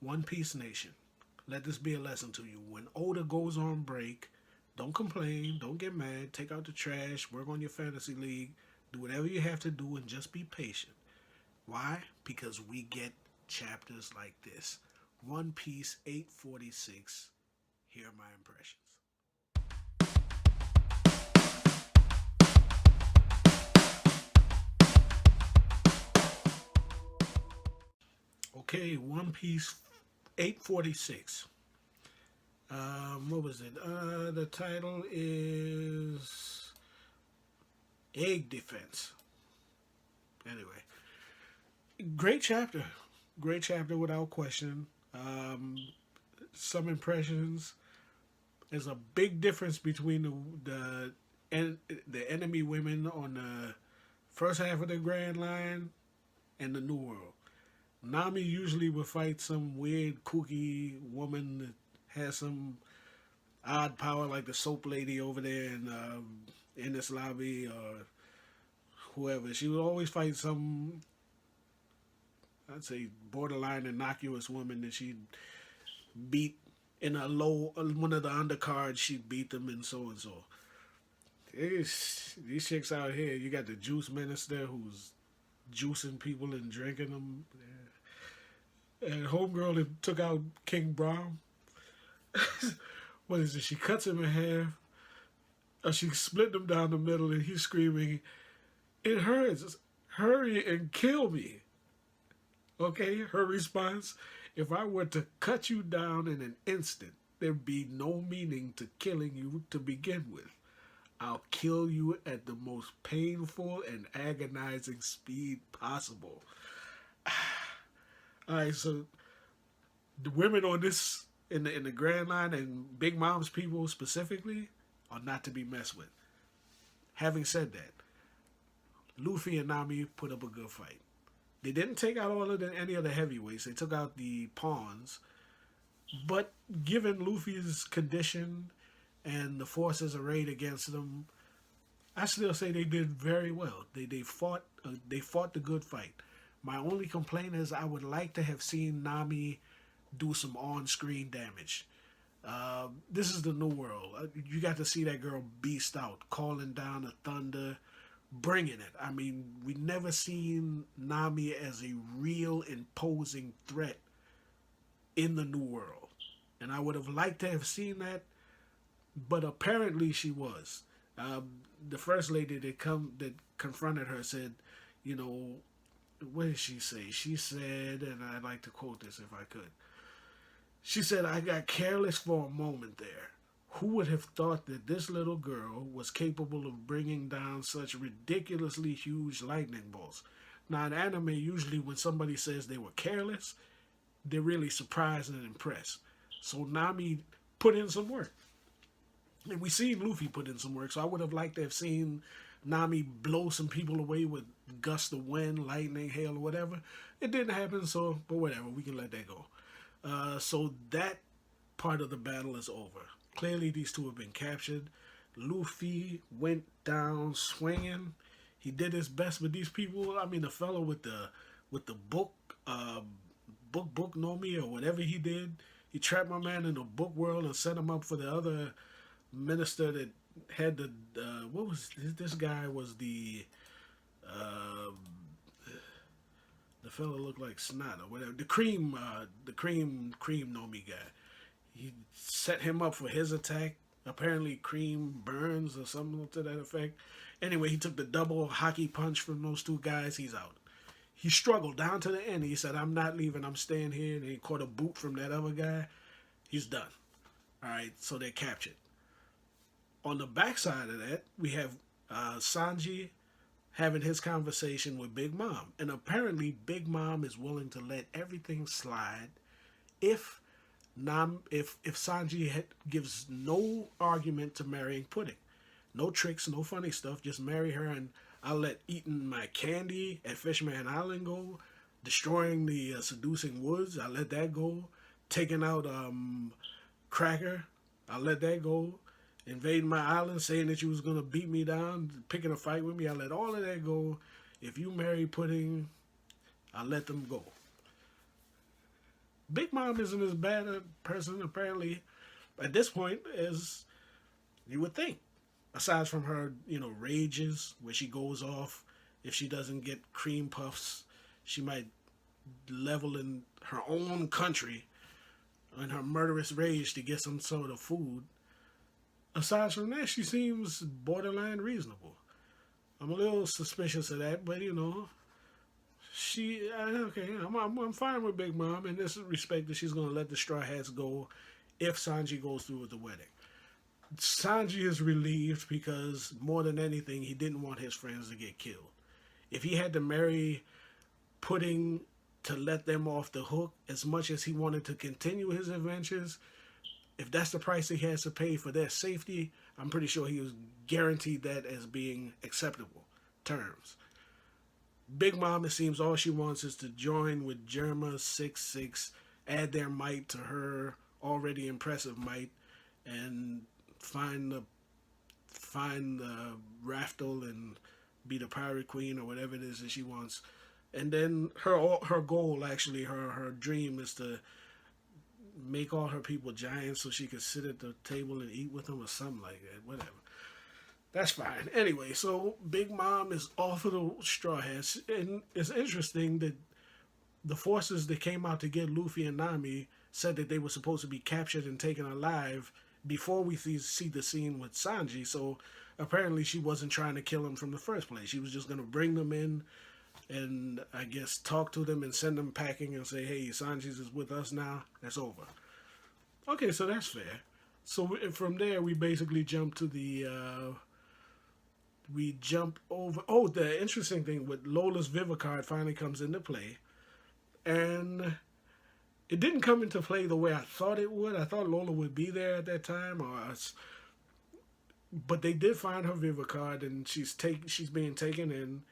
One Piece Nation, let this be a lesson to you. When Oda goes on break, don't complain, don't get mad, take out the trash, work on your fantasy league, do whatever you have to do, and just be patient. Why? Because we get chapters like this. One Piece 846. Here are my impressions. Okay, One Piece 846. What was it? The title is Egg Defense. Anyway, great chapter. Great chapter without question. Some impressions. There's a big difference between the enemy women on the first half of the Grand Line and the New World. Nami usually would fight some weird, kooky woman that has some odd power, like the soap lady over there in this lobby, or whoever. She would always fight some, I'd say, borderline innocuous woman that she'd beat in a low one of the undercards. She'd beat them and so and so. These chicks out here, you got the juice minister who's juicing people and drinking them. And homegirl that took out King Brown. What is it? She cuts him in half. Or she split him down the middle, and he's screaming, "It hurts! Hurry and kill me!" Okay, her response: "If I were to cut you down in an instant, there'd be no meaning to killing you to begin with. I'll kill you at the most painful and agonizing speed possible." All right, so the women on this in the Grand Line and Big Mom's people specifically are not to be messed with. Having said that, Luffy and Nami put up a good fight. They didn't take out any of the heavyweights. They took out the pawns, but given Luffy's condition and the forces arrayed against them, I still say they did very well. They fought the good fight. My only complaint is I would like to have seen Nami do some on-screen damage. This is the New World. You got to see that girl beast out, calling down the thunder, bringing it. I mean, we never seen Nami as a real imposing threat in the New World, and I would have liked to have seen that, but apparently she was. The first lady that confronted her said, you know, what did she say? She said, and I'd like to quote this if I could. She said, "I got careless for a moment there. Who would have thought that this little girl was capable of bringing down such ridiculously huge lightning bolts?" Now, in anime, usually when somebody says they were careless, they're really surprised and impressed. So Nami put in some work. And we seen Luffy put in some work, so I would have liked to have seen Nami blow some people away with gusts of wind, lightning, hail, or whatever. It didn't happen, so, but whatever, we can let that go. So that part of the battle is over. Clearly, these two have been captured. Luffy went down swinging. He did his best with these people. I mean, the fellow with the book, book Nomi or whatever he did. He trapped my man in the book world and set him up for the other minister that had the what was this guy was uh, the fellow looked like snot or whatever, the cream Nomi guy. He set him up for his attack. Apparently Cream burns or something to that effect. Anyway, he took the double hockey punch from those two guys. He's out. He struggled down to the end. He said, "I'm not leaving, I'm staying here." And he caught a boot from that other guy. He's done. All right, so they're captured. On the backside of that, we have Sanji having his conversation with Big Mom. And apparently, Big Mom is willing to let everything slide if if Sanji gives no argument to marrying Pudding. No tricks, no funny stuff. Just marry her, and I'll let eating my candy at Fishman Island go. Destroying the seducing woods, I'll let that go. Taking out Cracker, I'll let that go. Invading my island, saying that you was gonna beat me down, picking a fight with me, I'll let all of that go. If you marry Pudding, I'll let them go. Big Mom isn't as bad a person apparently at this point as you would think. Aside from her, rages where she goes off. If she doesn't get cream puffs, she might level in her own country in her murderous rage to get some sort of food. Aside from that, she seems borderline reasonable. I'm a little suspicious of that, but okay. I'm fine with Big Mom in this respect that she's gonna let the Straw Hats go if Sanji goes through with the wedding. Sanji is relieved because more than anything, he didn't want his friends to get killed. If he had to marry Pudding to let them off the hook, as much as he wanted to continue his adventures, if that's the price he has to pay for their safety, I'm pretty sure he was guaranteed that as being acceptable terms. Big Mom, it seems all she wants is to join with Germa 66, add their might to her already impressive might, and find the Raftel and be the pirate queen or whatever it is that she wants. And then her goal, actually, her dream is to make all her people giants so she could sit at the table and eat with them or something like that. Whatever. That's fine. Anyway, so Big Mom is off of the Straw Hats, and it's interesting that the forces that came out to get Luffy and Nami said that they were supposed to be captured and taken alive before we see the scene with Sanji. So apparently she wasn't trying to kill them from the first place. She was just going to bring them in and I guess talk to them and send them packing and say, hey, Sanji's is with us now. That's over. Okay, so that's fair. So from there, we basically jump to we jump over. Oh, the interesting thing with Lola's Vivicard finally comes into play. And it didn't come into play the way I thought it would. I thought Lola would be there at that time, but they did find her Vivicard, and she's being taken in,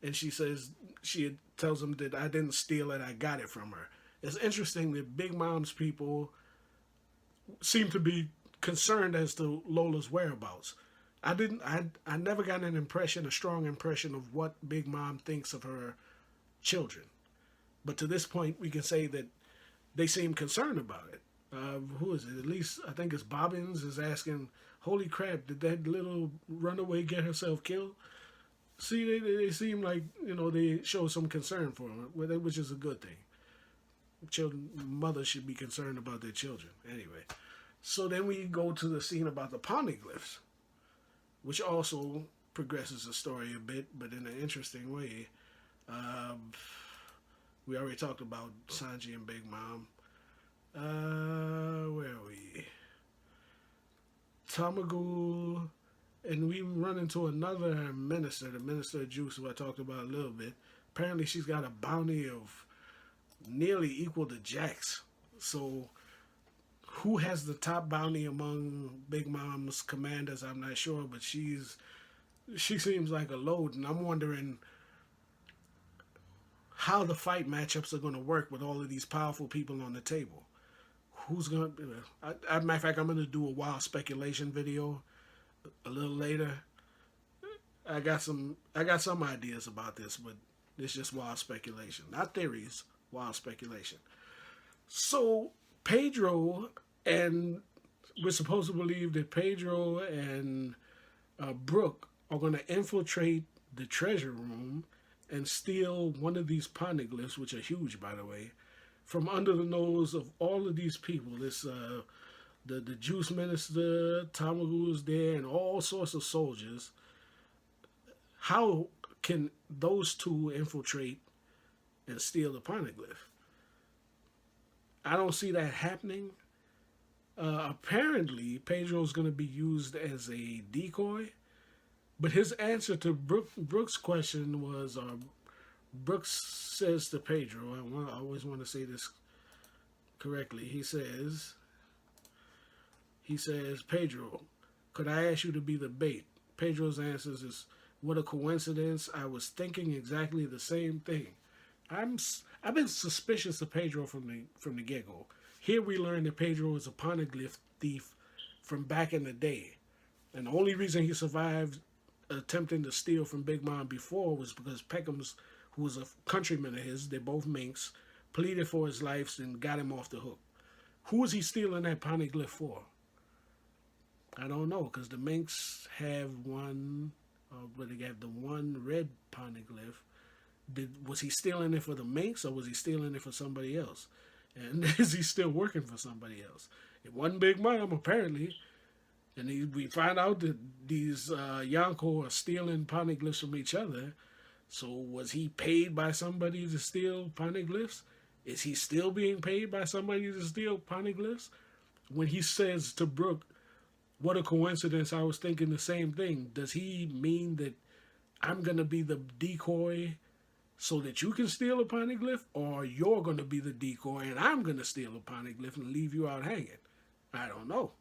and she tells them that I didn't steal it, I got it from her. It's interesting that Big Mom's people seem to be concerned as to Lola's whereabouts. I never got a strong impression of what Big Mom thinks of her children. But to this point, we can say that they seem concerned about it. Who is it? At least I think it's Bobbins is asking, holy crap, did that little runaway get herself killed? See, they seem like, they show some concern for her, which is a good thing. Mothers should be concerned about their children. Anyway, so then we go to the scene about the poneglyphs, which also progresses the story a bit, but in an interesting way. We already talked about Sanji and Big Mom. Where are we? Tamagul, and we run into another minister, the Minister of Juice, who I talked about a little bit. Apparently she's got a bounty of nearly equal to Jack's. So who has the top bounty among Big Mom's commanders, I'm not sure, but she seems like a load, and I'm wondering how the fight matchups are going to work with all of these powerful people on the table. Who's going to... As a matter of fact, I'm going to do a wild speculation video a little later. I got some ideas about this, but it's just wild speculation. Not theories, wild speculation. So, Pedro, and we're supposed to believe that Pedro and Brook are going to infiltrate the treasure room and steal one of these poneglyphs, which are huge, by the way, from under the nose of all of these people. This the Juice Minister, Tamagu is there, and all sorts of soldiers. How can those two infiltrate and steal the poneglyph? I don't see that happening. Apparently, Pedro's going to be used as a decoy. But his answer to Brooks' question was, Brooks says to Pedro, I always want to say this correctly. He says, Pedro, could I ask you to be the bait? Pedro's answer is, what a coincidence. I was thinking exactly the same thing. I've been suspicious of Pedro from the get-go. Here we learn that Pedro is a poneglyph thief from back in the day. And the only reason he survived attempting to steal from Big Mom before was because Peckham's, who was a countryman of his, they're both minks, pleaded for his life and got him off the hook. Who was he stealing that poneglyph for? I don't know, because the Minks have one, but they have the one red poneglyph. Was he stealing it for the Minks, or was he stealing it for somebody else? And is he still working for somebody else? It wasn't Big Mom, apparently. And we find out that these Yonko are stealing poneglyphs from each other. So was he paid by somebody to steal poneglyphs? Is he still being paid by somebody to steal poneglyphs? When he says to Brook, what a coincidence, I was thinking the same thing. Does he mean that I'm going to be the decoy so that you can steal a poneglyph? Or you're going to be the decoy and I'm going to steal a poneglyph and leave you out hanging? I don't know.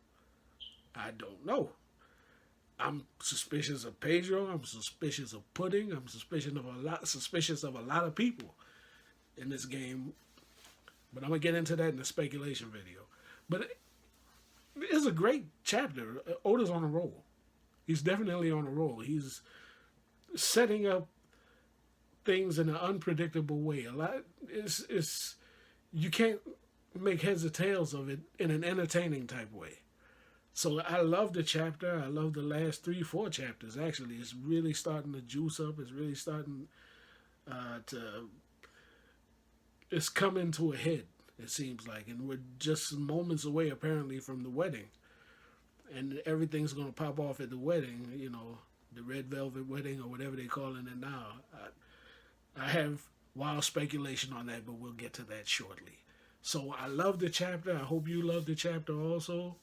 I'm suspicious of Pedro. I'm suspicious of Pudding. I'm suspicious of a lot of people in this game. But I'm gonna get into that in the speculation video. But it's a great chapter. Oda's on a roll. He's definitely on a roll. He's setting up things in an unpredictable way. A lot. It's you can't make heads or tails of it in an entertaining type way. So I love the chapter. I love the last 3-4 chapters. Actually, it's really starting to juice up. It's really starting it's coming to a head. It seems like, and we're just moments away apparently from the wedding, and everything's gonna pop off at the wedding. You know, the red velvet wedding or whatever they're calling it now. I have wild speculation on that, but we'll get to that shortly. So I love the chapter. I hope you love the chapter also.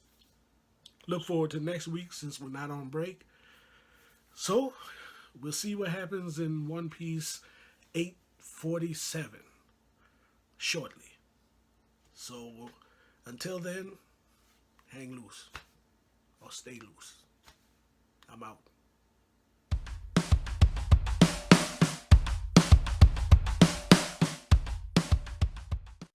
Look forward to next week since we're not on break. So, we'll see what happens in One Piece 847 shortly. So, until then, hang loose or stay loose. I'm out.